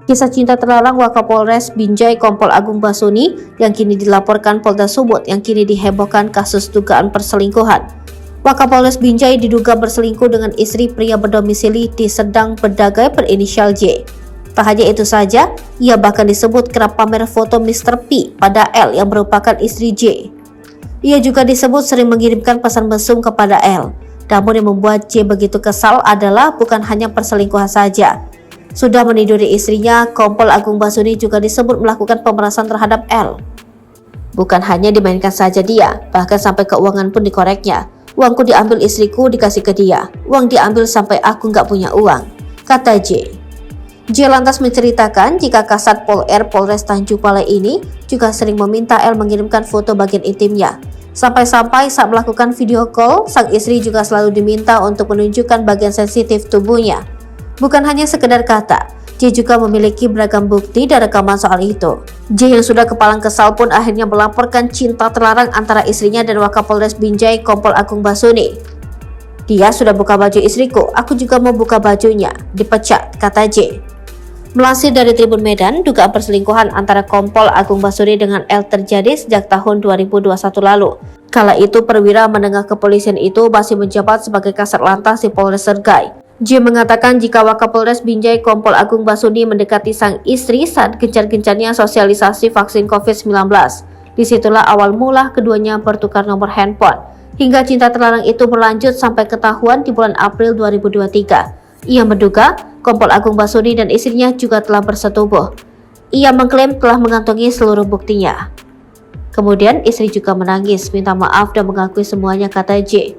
Kisah cinta terlarang Wakapolres Binjai Kompol Agung Basuni yang kini dilaporkan Polda Sumut yang kini dihebohkan kasus dugaan perselingkuhan. Wakapolres Binjai diduga berselingkuh dengan istri pria berdomisili di Sedang Bedagai berinisial J. Tak hanya itu saja, ia bahkan disebut kerap pamer foto Mr. P pada L yang merupakan istri J. Ia juga disebut sering mengirimkan pesan mesum kepada L. Namun yang membuat J begitu kesal adalah bukan hanya perselingkuhan saja. Sudah meniduri istrinya, Kompol Agung Basuni juga disebut melakukan pemerasan terhadap L. Bukan hanya dimainkan saja dia, bahkan sampai keuangan pun dikoreknya. Uangku diambil istriku dikasih ke dia, uang diambil sampai aku nggak punya uang, kata J. J lantas menceritakan jika Kasat Pol R Polres Tanjung Balai ini juga sering meminta L mengirimkan foto bagian intimnya. Sampai-sampai saat melakukan video call, sang istri juga selalu diminta untuk menunjukkan bagian sensitif tubuhnya. Bukan hanya sekedar kata, J juga memiliki beragam bukti dan rekaman soal itu. J yang sudah kepalang kesal pun akhirnya melaporkan cinta terlarang antara istrinya dan Wakapolres Binjai Kompol Agung Basuni. Dia sudah buka baju istriku, aku juga mau buka bajunya, dipecat, kata J. Melansir dari Tribun Medan, dugaan perselingkuhan antara Kompol Agung Basuni dengan L terjadi sejak tahun 2021 lalu. Kala itu perwira menengah kepolisian itu masih menjabat sebagai Kasat Lantas di Polres Sergai. J mengatakan jika Wakapolres Binjai Kompol Agung Basuni mendekati sang istri saat gencar-gencarnya sosialisasi vaksin COVID-19. Disitulah awal mula keduanya bertukar nomor handphone. Hingga cinta terlarang itu berlanjut sampai ketahuan di bulan April 2023. Ia menduga Kompol Agung Basuni dan istrinya juga telah bersetubuh. Ia mengklaim telah mengantongi seluruh buktinya. Kemudian istri juga menangis, minta maaf dan mengakui semuanya, kata J.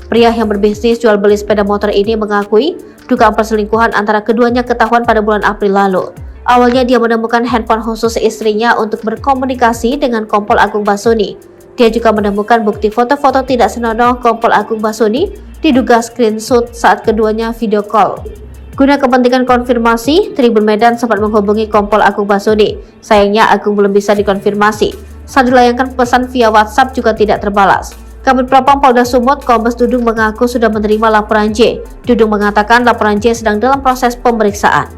Pria yang berbisnis jual beli sepeda motor ini mengakui dugaan perselingkuhan antara keduanya ketahuan pada bulan April lalu. Awalnya dia menemukan handphone khusus istrinya untuk berkomunikasi dengan Kompol Agung Basuni. Dia juga menemukan bukti foto-foto tidak senonoh Kompol Agung Basuni, diduga screenshot saat keduanya video call. Guna kepentingan konfirmasi, Tribun Medan sempat menghubungi Kompol Agung Basuni. Sayangnya Agung belum bisa dikonfirmasi. Saat dilayangkan pesan via WhatsApp juga tidak terbalas. Kabid Propam Polda Sumut, Kombes Dudung mengaku sudah menerima laporan J. Dudung mengatakan laporan J sedang dalam proses pemeriksaan.